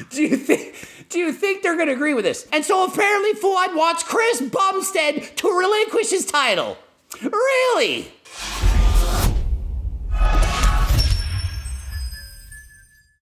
Do you think they're going to agree with this? And so apparently Fouad wants Chris Bumstead to relinquish his title. Really?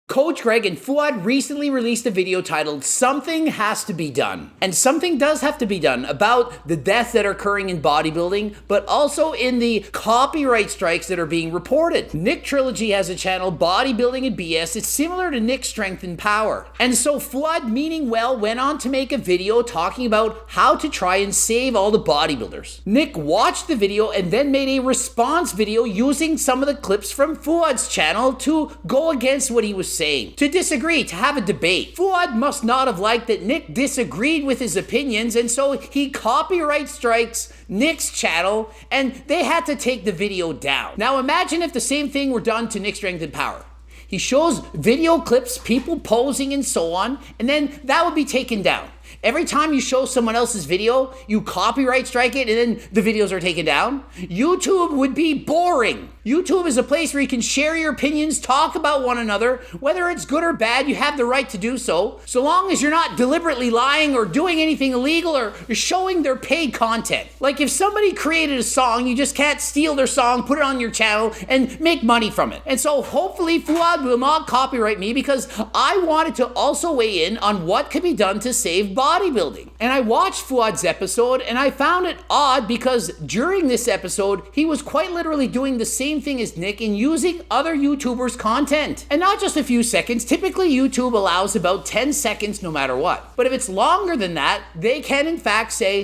Coach Greg and Fouad recently released a video titled "Something Has to Be Done." And something does have to be done about the deaths that are occurring in bodybuilding, but also in the copyright strikes that are being reported. Nick Trigili has a channel, Bodybuilding and BS. It's similar to Nick's Strength and Power. And so Fouad, meaning well, went on to make a video talking about how to try and save all the bodybuilders. Nick watched the video and then made a response video using some of the clips from Fouad's channel to go against what he was saying. To disagree, to have a debate. Fouad must not have liked that Nick disagreed with his opinions, and so he copyright strikes Nick's channel, and they had to take the video down. Now imagine if the same thing were done to Nick's Strength and Power. He shows video clips, people posing and so on, and then that would be taken down. Every time you show someone else's video, you copyright strike it and then the videos are taken down. YouTube would be boring. YouTube is a place where you can share your opinions, talk about one another. Whether it's good or bad, you have the right to do so. So long as you're not deliberately lying or doing anything illegal or showing their paid content. Like if somebody created a song, you just can't steal their song, put it on your channel, and make money from it. And so hopefully Fouad will not copyright me because I wanted to also weigh in on what could be done to save bodybuilding. And I watched Fouad's episode and I found it odd because during this episode, he was quite literally doing the same thing as Nick in using other YouTubers' content. And not just a few seconds. Typically YouTube allows about 10 seconds no matter what. But if it's longer than that, they can in fact say,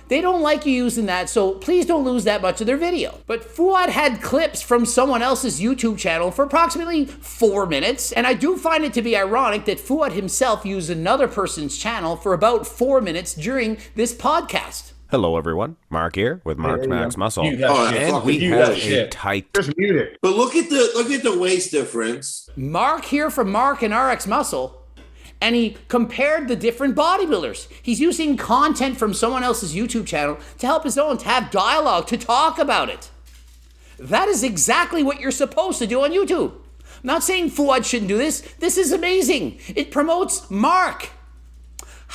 they don't like you using that, so please don't lose that much of their video. But Fouad had clips from someone else's YouTube channel for approximately 4 minutes, and I do find it to be ironic that Fouad himself used another person's channel for about 4 minutes during this podcast. Hello, everyone. Mark here with Mark's Max Muscle. And we have a tight... Just mute it. But look at the waist difference. Mark here from Mark and RX Muscle. And he compared the different bodybuilders. He's using content from someone else's YouTube channel to help his own, to have dialogue, to talk about it. That is exactly what you're supposed to do on YouTube. I'm not saying Fouad shouldn't do this. This is amazing. It promotes Mark.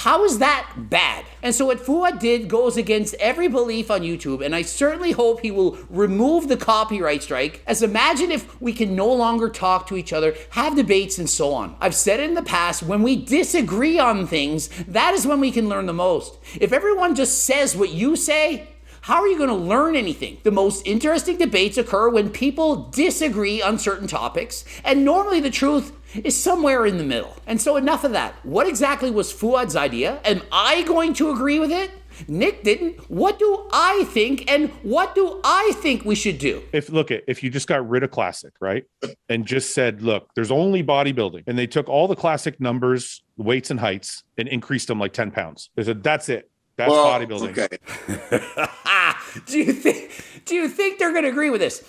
How is that bad? And so what Fouad did goes against every belief on YouTube, and I certainly hope he will remove the copyright strike, as imagine if we can no longer talk to each other, have debates and so on. I've said it in the past, when we disagree on things, that is when we can learn the most. If everyone just says what you say, how are you going to learn anything? The most interesting debates occur when people disagree on certain topics, and normally the truth is somewhere in the middle. And so enough of that. What exactly was Fouad's idea? Am I going to agree with it? Nick didn't. What do I think, and what do I think we should do? If you just got rid of classic, right? And just said, look, there's only bodybuilding. And they took all the classic numbers, weights and heights, and increased them like 10 pounds. They said, that's it. That's bodybuilding. Okay. Do you think they're going to agree with this?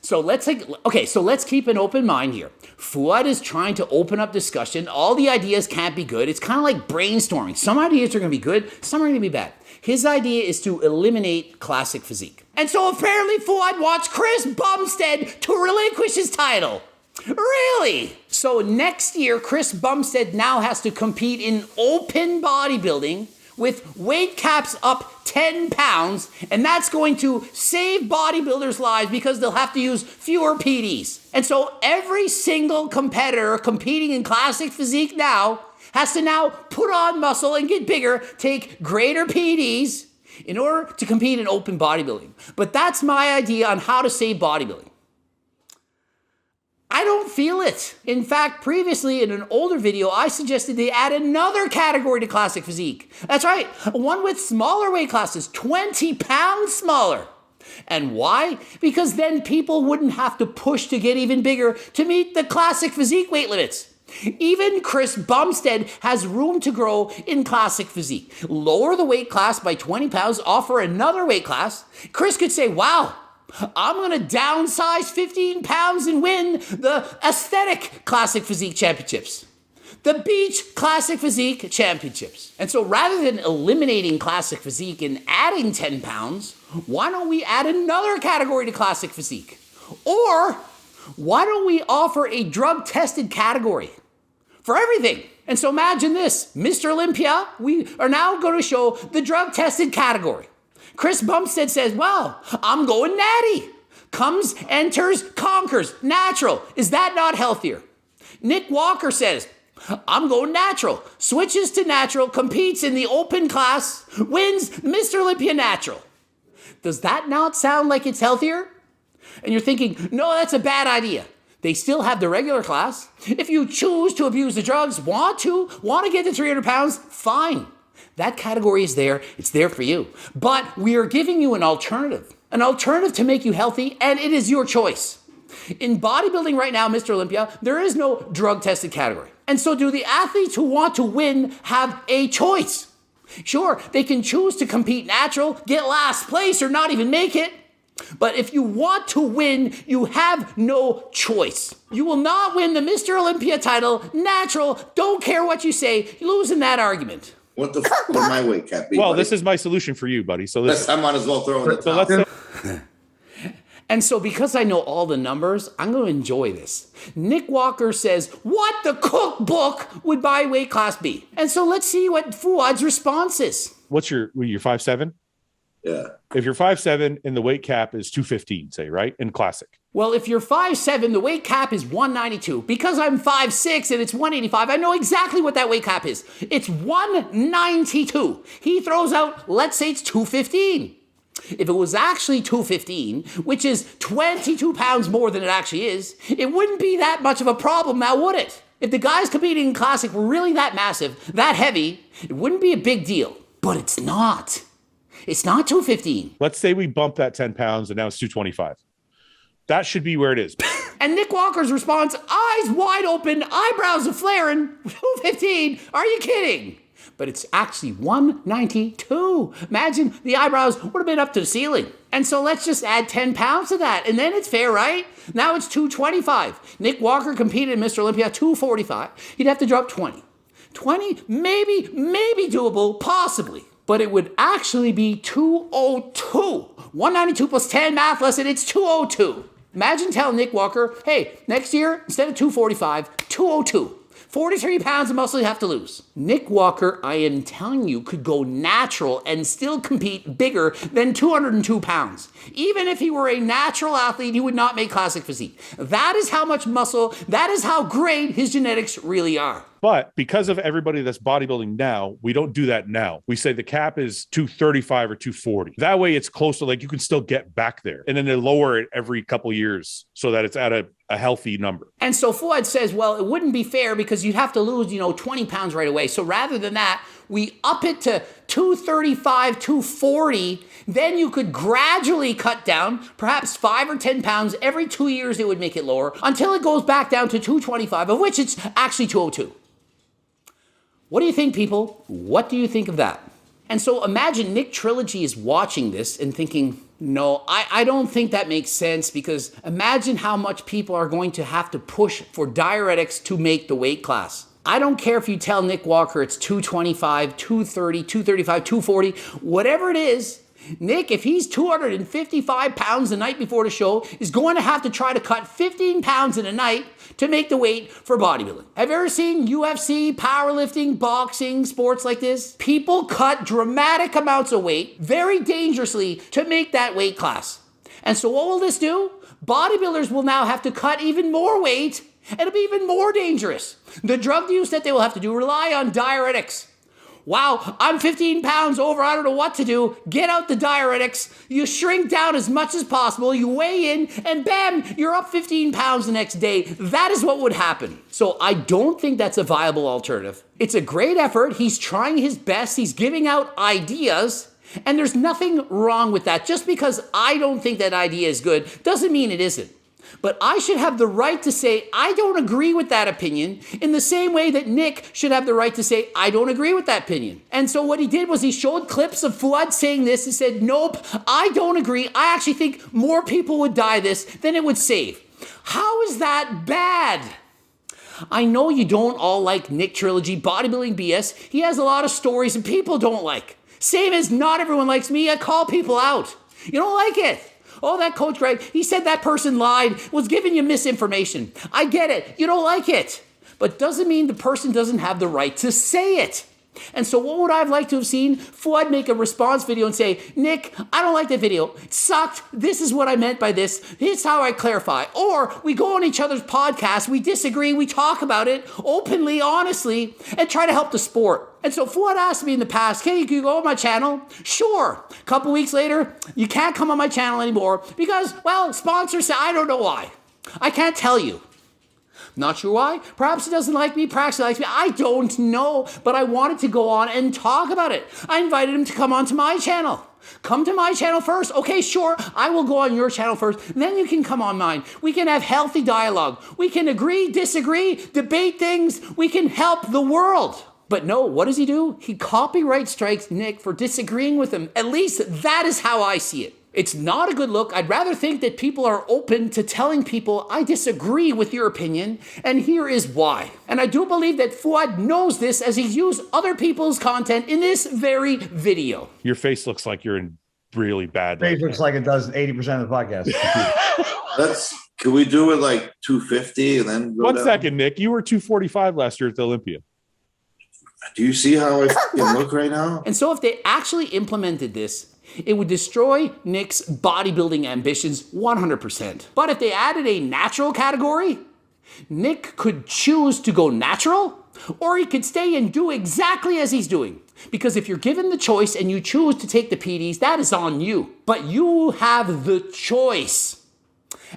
So let's keep an open mind here. Fouad is trying to open up discussion. All the ideas can't be good. It's kind of like brainstorming. Some ideas are going to be good, some are going to be bad. His idea is to eliminate classic physique. And so apparently Fouad wants Chris Bumstead to relinquish his title. Really? So next year, Chris Bumstead now has to compete in open bodybuilding with weight caps up 10 pounds, and that's going to save bodybuilders' lives because they'll have to use fewer PDs. And so every single competitor competing in classic physique now has to now put on muscle and get bigger, take greater PDs in order to compete in open bodybuilding. But that's my idea on how to save bodybuilding. I don't feel it. In fact, previously in an older video, I suggested they add another category to classic physique. That's right, one with smaller weight classes, 20 pounds smaller. And why? Because then people wouldn't have to push to get even bigger to meet the classic physique weight limits. Even Chris Bumstead has room to grow in classic physique. Lower the weight class by 20 pounds, offer another weight class. Chris could say, wow, I'm going to downsize 15 pounds and win the aesthetic classic physique championships, the beach classic physique championships. And so rather than eliminating classic physique and adding 10 pounds, why don't we add another category to classic physique? Or Why don't we offer a drug-tested category for everything? And so imagine this, Mr. Olympia, we are now going to show the drug-tested category. Chris Bumstead says, well, I'm going natty. Comes, enters, conquers, natural. Is that not healthier? Nick Walker says, I'm going natural. Switches to natural, competes in the open class, wins Mr. Olympia natural. Does that not sound like it's healthier? And you're thinking, no, that's a bad idea. They still have the regular class. If you choose to abuse the drugs, want to get to 300 pounds, fine. That category is there. It's there for you. But we are giving you an alternative to make you healthy, and it is your choice. In bodybuilding right now, Mr. Olympia, there is no drug-tested category. And so do the athletes who want to win have a choice? Sure, they can choose to compete natural, get last place, or not even make it. But if you want to win, you have no choice. You will not win the Mr. Olympia title natural. Don't care what you say. You lose in that argument. What the fuck would my weight cap be? Well, buddy? this is my solution for you, buddy. So I might as well throw in the so towel. let's And so because I know all the numbers, I'm going to enjoy this. Nick Walker says, what the cookbook would my weight class be? And so let's see what Fouad's response is. What's your 5'7"? Yeah. If you're 5'7" and the weight cap is 215, say, right? In classic. Well, if you're 5'7", the weight cap is 192. Because I'm 5'6" and it's 185, I know exactly what that weight cap is. It's 192. He throws out, let's say it's 215. If it was actually 215, which is 22 pounds more than it actually is, it wouldn't be that much of a problem now, would it? If the guys competing in classic were really that massive, that heavy, it wouldn't be a big deal. But it's not. It's not 215. Let's say we bump that 10 pounds and now it's 225. That should be where it is. And Nick Walker's response, eyes wide open, eyebrows flaring, 215. Are you kidding? But it's actually 192. Imagine the eyebrows would have been up to the ceiling. And so let's just add 10 pounds to that. And then it's fair, right? Now it's 225. Nick Walker competed in Mr. Olympia 245. He'd have to drop 20. 20, maybe doable, possibly. But it would actually be 202. 192 plus 10 math lesson, it's 202. Imagine telling Nick Walker, hey, next year, instead of 245, 202. 43 pounds of muscle you have to lose. Nick Walker, I am telling you, could go natural and still compete bigger than 202 pounds. Even if he were a natural athlete, he would not make classic physique. That is how much muscle, that is how great his genetics really are. But because of everybody that's bodybuilding now, we don't do that now. We say the cap is 235 or 240. That way it's close to, like, you can still get back there. And then they lower it every couple years so that it's at a healthy number. And so Fouad says, well, it wouldn't be fair because you'd have to lose, 20 pounds right away. So rather than that, we up it to 235, 240. Then you could gradually cut down, perhaps 5 or 10 pounds. Every 2 years, it would make it lower until it goes back down to 225, of which it's actually 202. What do you think, people? What do you think of that? And so imagine Nick Trilogy is watching this and thinking, no, I don't think that makes sense, because imagine how much people are going to have to push for diuretics to make the weight class. I don't care if you tell Nick Walker it's 225, 230, 235, 240, whatever it is. Nick, if he's 255 pounds the night before the show, is going to have to try to cut 15 pounds in a night to make the weight for bodybuilding. Have you ever seen UFC, powerlifting, boxing, sports like this? People cut dramatic amounts of weight very dangerously to make that weight class. And so what will this do? Bodybuilders will now have to cut even more weight, and it'll be even more dangerous. The drug use that they will have to do rely on diuretics. Wow, I'm 15 pounds over, I don't know what to do. Get out the diuretics. You shrink down as much as possible, you weigh in, and bam, you're up 15 pounds the next day. That is what would happen. So I don't think that's a viable alternative. It's a great effort. He's trying his best. He's giving out ideas, and there's nothing wrong with that. Just because I don't think that idea is good doesn't mean it isn't. But I should have the right to say, I don't agree with that opinion, in the same way that Nick should have the right to say, I don't agree with that opinion. And so what he did was he showed clips of Fouad saying this and said, nope, I don't agree. I actually think more people would die this than it would save. How is that bad? I know you don't all like Nick Trilogy bodybuilding BS. He has a lot of stories and people don't like. Same as not everyone likes me. I call people out. You don't like it. Oh, that Coach Greg, he said that person lied, was giving you misinformation. I get it. You don't like it. But doesn't mean the person doesn't have the right to say it. And so what would I have liked to have seen? Fouad make a response video and say, Nick, I don't like that video. It sucked. This is what I meant by this. Here's how I clarify. Or we go on each other's podcasts, we disagree, we talk about it openly, honestly, and try to help the sport. And so Fouad asked me in the past, can you go on my channel? Sure. A couple weeks later, you can't come on my channel anymore because, well, sponsors say, I don't know why. I can't tell you. Not sure why. Perhaps he doesn't like me. Perhaps he likes me. I don't know. But I wanted to go on and talk about it. I invited him to come onto my channel. Come to my channel first. Okay, sure. I will go on your channel first. Then you can come on mine. We can have healthy dialogue. We can agree, disagree, debate things. We can help the world. But no, what does he do? He copyright strikes Nick for disagreeing with him. At least that is how I see it. It's not a good look. I'd rather think that people are open to telling people, I disagree with your opinion, and here is why. And I do believe that Fouad knows this as he's used other people's content in this very video. Your face looks like you're in really bad. Face looks like it does 80% of the podcast. Can we do it like 250 and then go One down? second, Nick. You were 245 last year at the Olympia. Do you see how I look right now? And so if they actually implemented this, it would destroy Nick's bodybuilding ambitions 100%. But if they added a natural category, Nick could choose to go natural, or he could stay and do exactly as he's doing. Because if you're given the choice and you choose to take the PDs, that is on you. But you have the choice.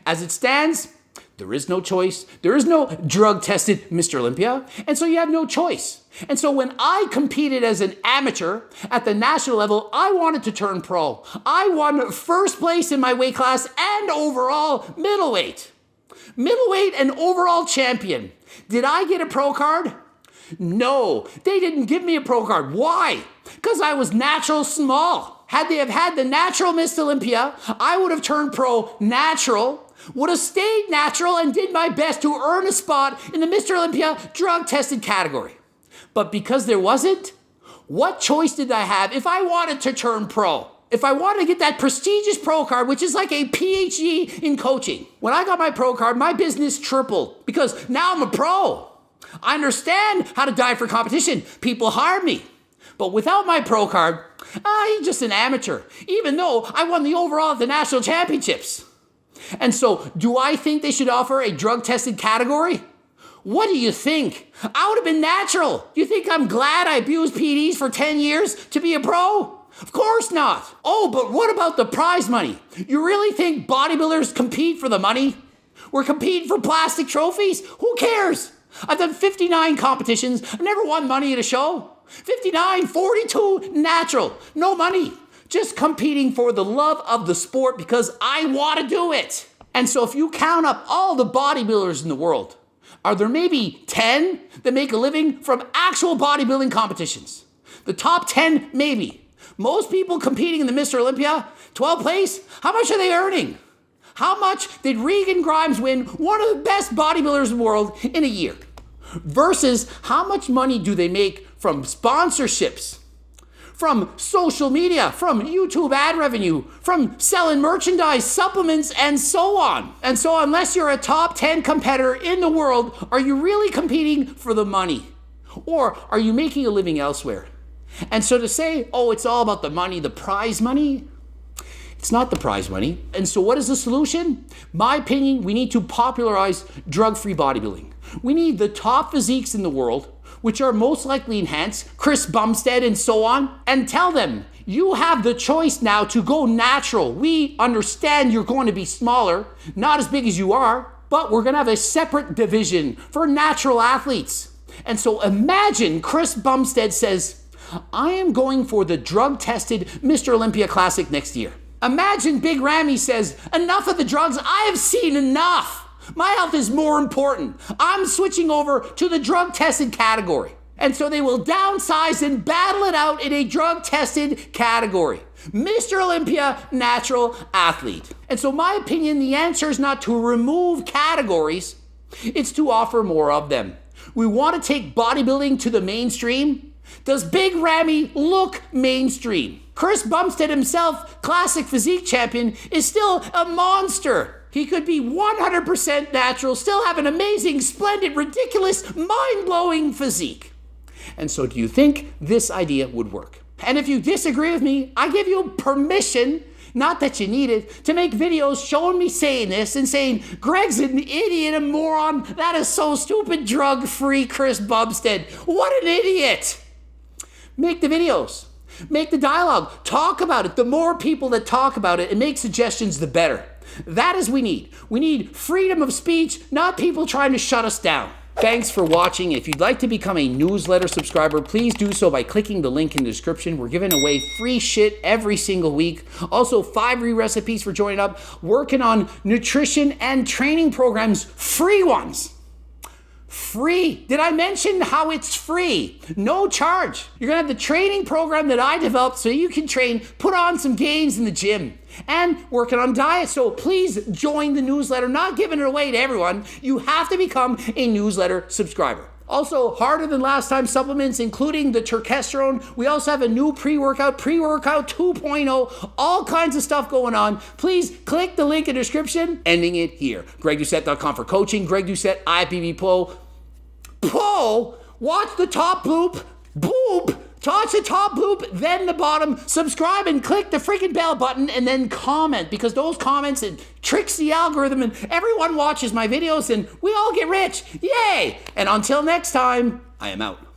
As it stands, there is no choice. There is no drug-tested Mr. Olympia, and so you have no choice. And so when I competed as an amateur at the national level, I wanted to turn pro. I won first place in my weight class and overall middleweight. Middleweight and overall champion. Did I get a pro card? No, they didn't give me a pro card. Why? Because I was natural small. Had they have had the natural Mr. Olympia, I would have turned pro natural, would have stayed natural and did my best to earn a spot in the Mr. Olympia drug-tested category. But because there wasn't, what choice did I have if I wanted to turn pro? If I wanted to get that prestigious pro card, which is like a PhD in coaching. When I got my pro card, my business tripled because now I'm a pro. I understand how to diet for competition. People hire me. But without my pro card, I'm just an amateur, even though I won the overall at the national championships. And so, do I think they should offer a drug-tested category? What do you think? I would have been natural. You think I'm glad I abused PDs for 10 years to be a pro? Of course not. Oh, but what about the prize money? You really think bodybuilders compete for the money? We're competing for plastic trophies? Who cares? I've done 59 competitions. I've never won money at a show. 59, 42, natural. No money. Just competing for the love of the sport because I want to do it. And so if you count up all the bodybuilders in the world, are there maybe 10 that make a living from actual bodybuilding competitions? The top 10, maybe. Most people competing in the Mr. Olympia, 12th place, how much are they earning? How much did Regan Grimes win, one of the best bodybuilders in the world, in a year? Versus how much money do they make from sponsorships, from social media, from YouTube ad revenue, from selling merchandise, supplements, and so on. And so unless you're a top 10 competitor in the world, are you really competing for the money? Or are you making a living elsewhere? And so to say, oh, it's all about the money, the prize money, it's not the prize money. And so what is the solution? My opinion, we need to popularize drug-free bodybuilding. We need the top physiques in the world, which are most likely enhanced, Chris Bumstead and so on, and tell them, you have the choice now to go natural. We understand you're going to be smaller, not as big as you are, but we're going to have a separate division for natural athletes. And so imagine Chris Bumstead says, I am going for the drug-tested Mr. Olympia Classic next year. Imagine Big Ramy says, enough of the drugs, I have seen enough. My health is more important. I'm switching over to the drug-tested category. And so they will downsize and battle it out in a drug-tested category. Mr. Olympia, natural athlete. And so my opinion, the answer is not to remove categories, it's to offer more of them. We want to take bodybuilding to the mainstream. Does Big Ramy look mainstream? Chris Bumstead himself, classic physique champion, is still a monster. He could be 100% natural, still have an amazing, splendid, ridiculous, mind-blowing physique. And so do you think this idea would work? And if you disagree with me, I give you permission, not that you need it, to make videos showing me saying this and saying, Greg's an idiot, a moron, that is so stupid, drug-free Chris Bumstead. What an idiot! Make the videos. Make the dialogue. Talk about it. The more people that talk about it and make suggestions, the better. That is we need. We need freedom of speech, not people trying to shut us down. Thanks for watching. If you'd like to become a newsletter subscriber, please do so by clicking the link in the description. We're giving away free shit every single week. Also, 5 recipes for joining up. Working on nutrition and training programs, free ones. Free. Did I mention how it's free? No charge. You're gonna have the training program that I developed so you can train, put on some gains in the gym, and working on diet. So please join the newsletter, not giving it away to everyone. You have to become a newsletter subscriber. Also, harder than last time supplements, including the turkesterone. We also have a new pre-workout 2.0, all kinds of stuff going on. Please click the link in the description, ending it here. GregDoucette.com for coaching. Greg Doucette, IFBB Pro. Watch the top bloop. Touch the top bloop, then the bottom. Subscribe and click the freaking bell button and then comment, because those comments, it tricks the algorithm and everyone watches my videos and we all get rich. Yay! And until next time, I am out.